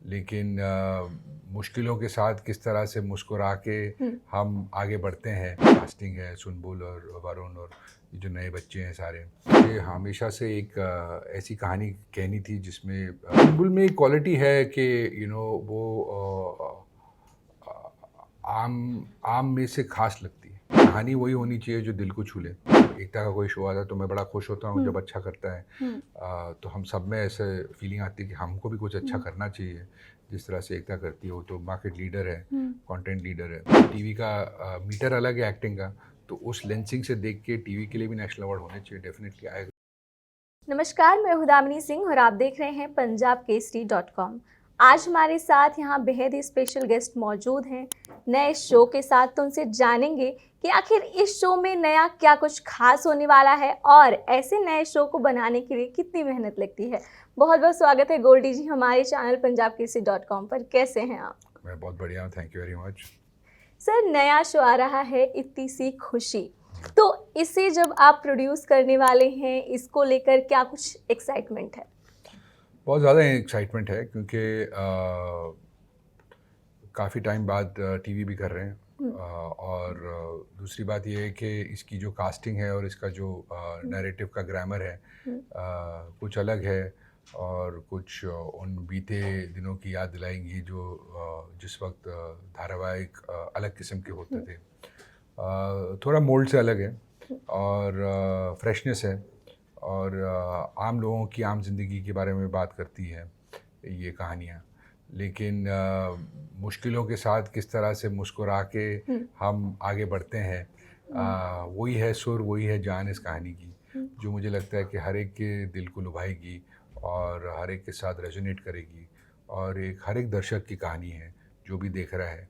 लेकिन मुश्किलों के साथ किस तरह से मुस्कुरा के हम आगे बढ़ते हैं। कास्टिंग है सुनबुल और वरुण और ये जो नए बच्चे हैं सारे, ये हमेशा से एक ऐसी कहानी कहनी थी जिसमें सुनबुल में एक क्वालिटी है कि वो आम आम में से खास लगती है। कहानी वही होनी चाहिए जो दिल को छू ले। एकता का कोई शो आता है तो मैं बड़ा खुश होता हूँ जब अच्छा करता है। तो हम सब में ऐसे फीलिंग आती है कि हमको भी कुछ अच्छा करना चाहिए। जिस तरह से एकता करती है, वो तो मार्केट लीडर है, कंटेंट लीडर है। टीवी का मीटर अलग है एक्टिंग का, तो उस लेंसिंग से देख के टीवी के लिए भी नेशनल अवार्ड होने चाहिए, डेफिनेटली आएगा। नमस्कार, मैं हूं दामिनी सिंह और आप देख रहे हैं punjabkesari.com। आज हमारे साथ यहाँ बेहद ही स्पेशल गेस्ट मौजूद हैं नए शो के साथ। तो उनसे जानेंगे कि आखिर इस शो में नया क्या कुछ खास होने वाला है और ऐसे नए शो को बनाने के लिए कितनी मेहनत लगती है। बहुत बहुत स्वागत है गोल्डी जी हमारे चैनल punjabkesari.com पर। कैसे हैं आप? मैं बहुत बढ़िया हूँ, thank you very much. Sir, नया शो आ रहा है इतनी सी खुशी, तो इसे जब आप प्रोड्यूस करने वाले हैं, इसको लेकर क्या कुछ एक्साइटमेंट है? बहुत ज़्यादा एक्साइटमेंट है क्योंकि काफ़ी टाइम बाद टीवी भी कर रहे हैं। और दूसरी बात यह है कि इसकी जो कास्टिंग है और इसका जो नैरेटिव का ग्रामर है कुछ अलग है और कुछ उन बीते दिनों की याद दिलाएंगी जो जिस वक्त धारावाहिक अलग किस्म के होते थे। थोड़ा मोल्ड से अलग है और फ्रेशनेस है और आम लोगों की आम जिंदगी के बारे में बात करती है ये कहानियाँ। लेकिन मुश्किलों के साथ किस तरह से मुस्कुरा के हम आगे बढ़ते हैं, वही है सुर, वही है जान इस कहानी की, जो मुझे लगता है कि हर एक के दिल को लुभाएगी और हर एक के साथ रेजोनेट करेगी और हर एक दर्शक की कहानी है जो भी देख रहा है।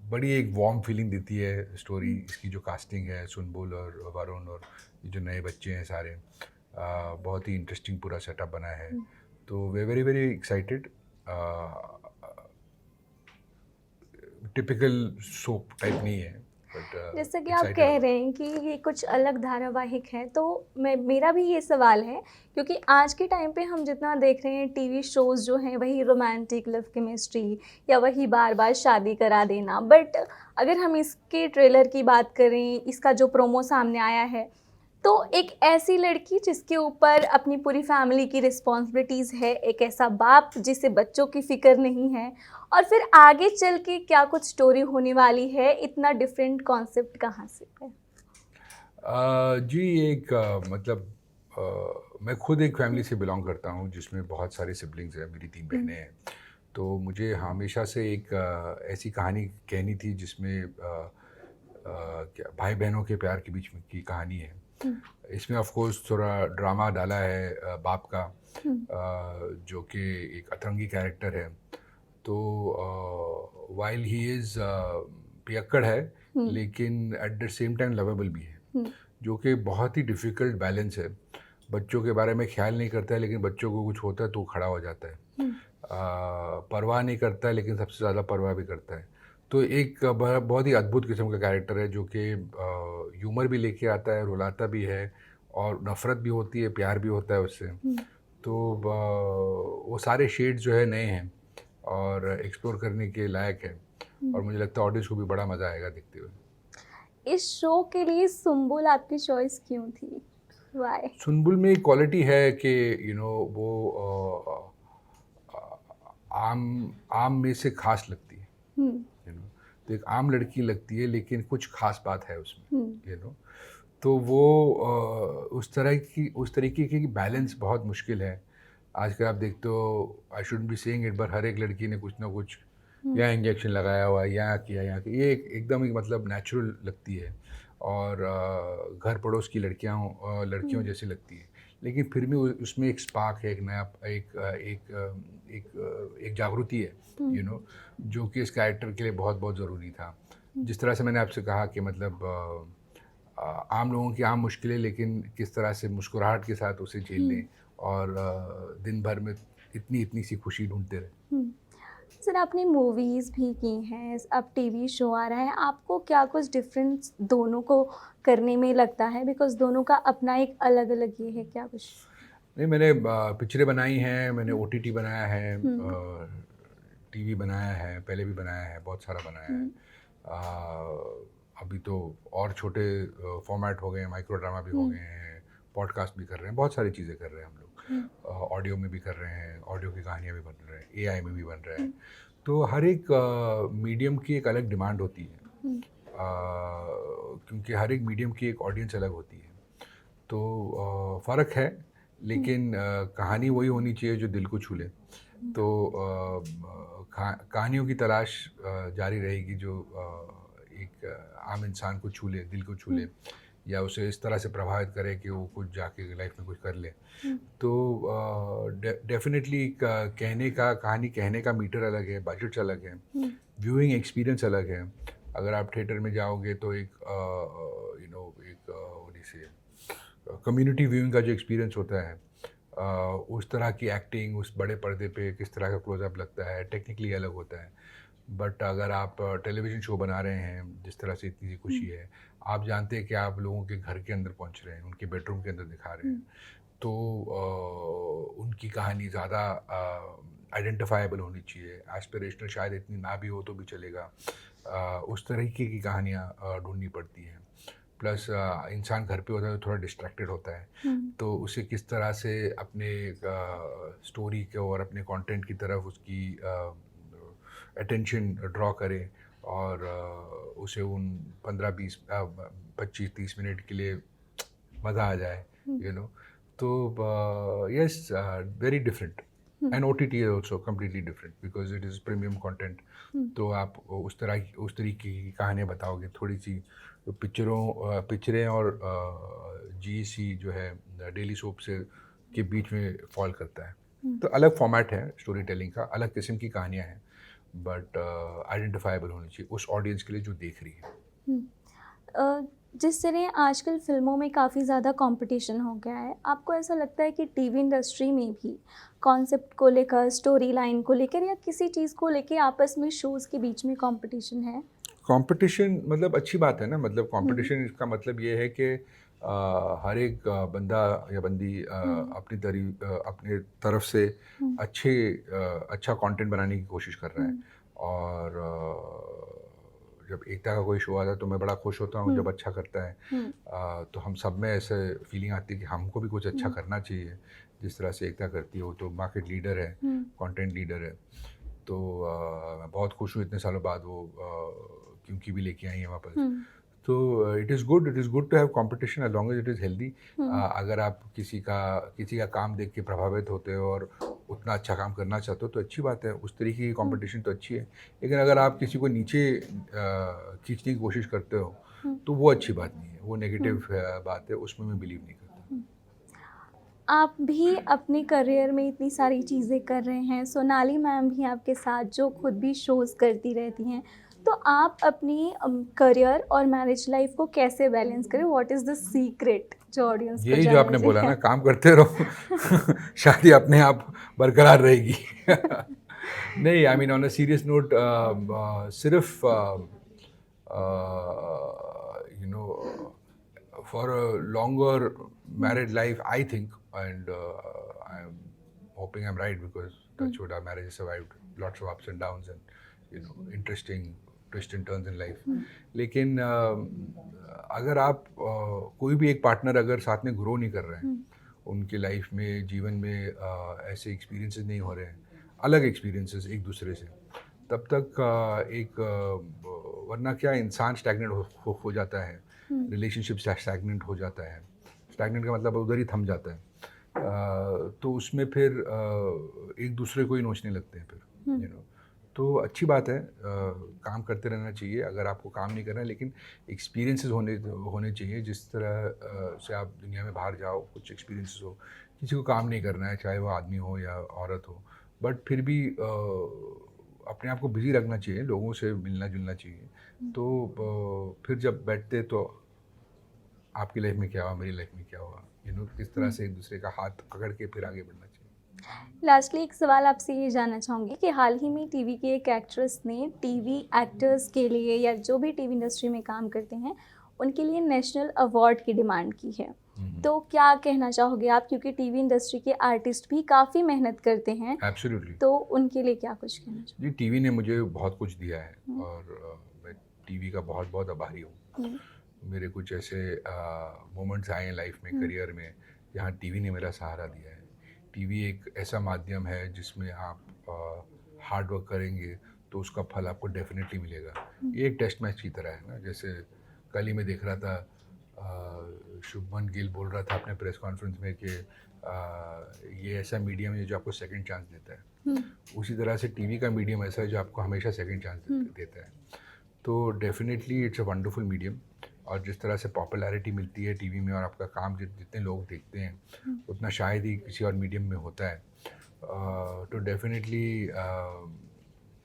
बड़ी एक वार्म फीलिंग देती है स्टोरी। इसकी जो कास्टिंग है सुनबुल और वरुण और ये जो नए बच्चे हैं सारे, बहुत ही इंटरेस्टिंग पूरा सेटअप बना है। तो वे very very excited. Typical soap type नहीं है, बट जैसा कि आप कह रहे हैं कि ये कुछ अलग धारावाहिक है, तो मेरा भी ये सवाल है, क्योंकि आज के टाइम पे हम जितना देख रहे हैं टीवी शोज़ जो हैं वही रोमांटिक लव केमिस्ट्री या वही बार बार शादी करा देना। बट अगर हम इसके ट्रेलर की बात करें, इसका जो प्रोमो सामने आया है, तो एक ऐसी लड़की जिसके ऊपर अपनी पूरी फैमिली की रिस्पॉन्सिबिलिटीज़ है, एक ऐसा बाप जिसे बच्चों की फ़िक्र नहीं है, और फिर आगे चल के क्या कुछ स्टोरी होने वाली है, इतना डिफरेंट कॉन्सेप्ट कहाँ से है? जी एक मतलब मैं खुद एक फैमिली से बिलोंग करता हूँ जिसमें बहुत सारे सिबलिंग्स हैं, मेरी 3 बहनें हैं। तो मुझे हमेशा से एक ऐसी कहानी कहनी थी जिसमें क्या भाई बहनों के प्यार के बीच में की कहानी है। इसमें ऑफ कोर्स थोड़ा ड्रामा डाला है बाप का, जो कि एक अतरंगी कैरेक्टर है। तो वाइल ही इज़ पियक्कड़ है, लेकिन at the same time lovable भी है, जो कि बहुत ही डिफ़िकल्ट बैलेंस है। बच्चों के बारे में ख्याल नहीं करता है, लेकिन बच्चों को कुछ होता है तो खड़ा हो जाता है। परवाह नहीं करता है, लेकिन सबसे ज़्यादा परवाह भी करता है। तो एक बहुत ही अद्भुत किस्म का कैरेक्टर है जो कि ह्यूमर भी लेके आता है, रुलाता भी है और नफ़रत भी होती है, प्यार भी होता है उससे। तो वो सारे शेड्स जो है नए हैं और एक्सप्लोर करने के लायक है और मुझे लगता है ऑडियंस को भी बड़ा मज़ा आएगा देखते हुए। इस शो के लिए सुम्बुल आपकी चॉइस क्यों थी? वाई? सुनबुल में एक क्वालिटी है कि वो आम आम में से खास लगती है। तो एक आम लड़की लगती है लेकिन कुछ खास बात है उसमें। तो वो उस तरीके की बैलेंस बहुत मुश्किल है। आजकल आप देखते हो, I shouldn't be saying it, पर हर एक लड़की ने कुछ ना कुछ या इंजेक्शन लगाया हुआ है, या किया या किया। ये एकदम ही मतलब नेचुरल लगती है और घर पड़ोस की लड़कियों जैसी लगती है। लेकिन फिर भी उसमें एक स्पार्क है, एक नया एक जागृति है, जो कि इस कैरेक्टर के लिए बहुत बहुत ज़रूरी था। जिस तरह से मैंने आपसे कहा कि मतलब आम लोगों की आम मुश्किलें, लेकिन किस तरह से मुस्कुराहट के साथ उसे झेल लें और दिन भर में इतनी इतनी सी खुशी ढूंढते रहे। सर, आपने मूवीज़ भी की हैं, अब टीवी शो आ रहा है, आपको क्या कुछ डिफरेंस दोनों को करने में लगता है? बिकॉज़ दोनों का अपना एक अलग-अलग ये है, क्या कुछ? नहीं, मैंने पिक्चरें बनाई हैं, मैंने ओटीटी बनाया है, टीवी बनाया है, पहले भी बनाया है, बहुत सारा बनाया है। अभी तो और छोटे फॉर्मेट हो गए हैं, माइक्रो ड्रामा भी हो गए हैं, पॉडकास्ट भी कर रहे हैं, बहुत सारी चीज़ें कर रहे हैं हम लोग। ऑडियो में भी कर रहे हैं, ऑडियो की कहानियाँ भी बन रहे हैं, एआई में भी बन रहे हैं। तो हर एक मीडियम की एक अलग डिमांड होती है, क्योंकि हर एक मीडियम की एक ऑडियंस अलग होती है। तो फ़र्क है, लेकिन कहानी वही होनी चाहिए जो दिल को छू ले। तो कहानियों की तलाश जारी रहेगी जो एक आम इंसान को छू ले, दिल को छू ले, या उसे इस तरह से प्रभावित करे कि वो कुछ जाके लाइफ में कुछ कर ले। तो डेफिनेटली कहानी कहने का मीटर अलग है, बजट अलग है, व्यूइंग एक्सपीरियंस अलग है। अगर आप थिएटर में जाओगे तो एक कम्युनिटी व्यूइंग का जो एक्सपीरियंस होता है, उस तरह की एक्टिंग उस बड़े पर्दे पे किस तरह का क्लोजअप लगता है, टेक्निकली अलग होता है। बट अगर आप टेलीविज़न शो बना रहे हैं, जिस तरह से इतनी खुशी है, आप जानते हैं कि आप लोगों के घर के अंदर पहुंच रहे हैं, उनके बेडरूम के अंदर दिखा रहे हैं, तो उनकी कहानी ज़्यादा आइडेंटिफाइबल होनी चाहिए। एस्पिरेशनल शायद इतनी ना भी हो तो भी चलेगा, उस तरीके की कहानियाँ ढूंढनी पड़ती हैं। प्लस इंसान घर पे होता है तो थोड़ा डिस्ट्रैक्टेड होता है, तो उसे किस तरह से अपने स्टोरी को और अपने कंटेंट की तरफ उसकी अटेंशन ड्रॉ करे, और उसे उन 25-30 मिनट के लिए मज़ा आ जाए, तो yes, very different. And OTT is also completely different because it is premium content। तो आप उस तरीके की कहानियाँ बताओगे, थोड़ी सी तो पिक्चरें और GEC जो है डेली सोप से के बीच में फॉल करता है। तो अलग फॉर्मेट है स्टोरी टेलिंग का, अलग किस्म की कहानियाँ हैं, बट आइडेंटिफाइबल होनी चाहिए उस ऑडियंस के लिए जो देख रही है। जिस तरह आजकल फ़िल्मों में काफ़ी ज़्यादा कंपटीशन हो गया है, आपको ऐसा लगता है कि टीवी इंडस्ट्री में भी कॉन्सेप्ट को लेकर, स्टोरी लाइन को लेकर या किसी चीज़ को लेकर आपस में शोज़ के बीच में कंपटीशन है? कंपटीशन मतलब अच्छी बात है ना, मतलब कंपटीशन इसका मतलब ये है कि हर एक बंदा या बंदी अपने तरफ से अच्छा कंटेंट बनाने की कोशिश कर रहा है। और जब एकता का कोई शो आता है तो मैं बड़ा खुश होता हूँ जब अच्छा करता है। तो हम सब में ऐसे फीलिंग आती है कि हमको भी कुछ अच्छा करना चाहिए, जिस तरह से एकता करती है। वो तो मार्केट लीडर है, कंटेंट लीडर है, तो मैं बहुत खुश हूँ इतने सालों बाद वो क्योंकि भी लेके आई है वापस। तो it is good to have competition as long as it is healthy. अगर आप किसी का काम देख के प्रभावित होते हो और उतना अच्छा काम करना चाहते हो तो अच्छी बात है, उस तरीके की कंपटीशन तो अच्छी है। लेकिन अगर आप किसी को नीचे खींचने की कोशिश करते हो तो वो अच्छी बात नहीं है, वो नेगेटिव बात है, उसमें मैं बिलीव नहीं करता। आप भी अपने करियर में इतनी सारी चीज़ें कर रहे हैं, सोनाली मैम भी आपके साथ जो खुद भी शोज़ करती रहती हैं, तो आप अपनी करियर और मैरिज लाइफ को कैसे बैलेंस करें? व्हाट इज़ द सीक्रेट जो ऑडियंस को यही जो जानना आपने बोला ना, चाहिए? काम करते रहो शादी अपने आप बरकरार रहेगी। नहीं, I mean on a serious note, सिर्फ for a longer married life, I think, and I'm hoping I'm right because touch wood, our marriage has survived lots of ups and downs and interesting twists and turns in life. लेकिन अगर आप कोई भी एक partner अगर साथ में grow नहीं कर रहे हैं, उनके लाइफ में, जीवन में ऐसे एक्सपीरियंसेस नहीं हो रहे हैं, अलग एक्सपीरियंसेस एक दूसरे से, तब तक वरना क्या इंसान स्टैग्नेंट हो जाता है, रिलेशनशिप स्टैग्नेंट हो जाता है। स्टैग्नेंट का मतलब उधर ही थम जाता है। तो उसमें फिर एक दूसरे को ही नोचने लगते हैं फिर, तो अच्छी बात है, काम करते रहना चाहिए अगर आपको काम नहीं करना है, लेकिन एक्सपीरियंसेस होने चाहिए। जिस तरह से आप दुनिया में बाहर जाओ, कुछ एक्सपीरियंसेस हो, किसी को काम नहीं करना है, चाहे वो आदमी हो या औरत हो, बट फिर भी अपने आप को बिजी रखना चाहिए, लोगों से मिलना जुलना चाहिए। तो फिर जब बैठते तो आपकी लाइफ में क्या हुआ, मेरी लाइफ में क्या हुआ, किस तरह से एक दूसरे का हाथ पकड़ के फिर आगे बढ़ना चाहिए। लास्टली एक सवाल आपसे ये जानना चाहूँगी कि हाल ही में टीवी की एक एक्ट्रेस ने टीवी एक्टर्स के लिए या जो भी टीवी इंडस्ट्री में काम करते हैं उनके लिए नेशनल अवार्ड की डिमांड की है। तो क्या कहना चाहोगे आप, क्योंकि टीवी इंडस्ट्री के आर्टिस्ट भी काफ़ी मेहनत करते हैं, एब्सोल्युटली। तो उनके लिए क्या कुछ कहना चाहोगे? जी, टीवी ने मुझे बहुत कुछ दिया है और मैं टीवी का बहुत बहुत आभारी हूँ। हम्म, मेरे कुछ ऐसे मोमेंट्स आए हैं लाइफ में, करियर में, जहाँ टीवी ने मेरा सहारा दिया है। टीवी एक ऐसा माध्यम है जिसमें आप हार्ड वर्क करेंगे तो उसका फल आपको डेफिनेटली मिलेगा। ये एक टेस्ट मैच की तरह है ना, जैसे कल ही मैं देख रहा था, शुभमन गिल बोल रहा था अपने प्रेस कॉन्फ्रेंस में कि ये ऐसा मीडियम है जो आपको सेकंड चांस देता है। उसी तरह से टीवी का मीडियम ऐसा है जो आपको हमेशा सेकंड चांस देता है। तो definitely it's a wonderful medium. और जिस तरह से पॉपुलैरिटी मिलती है टीवी में और आपका काम जितने लोग देखते हैं उतना शायद ही किसी और मीडियम में होता है। तो डेफिनेटली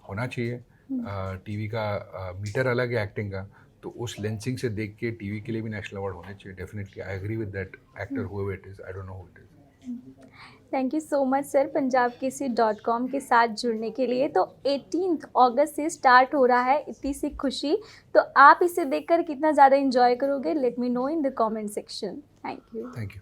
होना चाहिए। टीवी का मीटर अलग है एक्टिंग का, तो उस लेंसिंग से देख के टीवी के लिए भी नेशनल अवार्ड होने चाहिए। Definitely I agree with that actor however it is, I don't know who it is. Thank you so much sir punjabkesi.com के साथ जुड़ने के लिए। तो 18 अगस्त से स्टार्ट हो रहा है, इतनी सी खुशी, तो आप इसे देखकर कितना ज़्यादा एंजॉय करोगे, let me know in the comment section. Thank you. Thank you.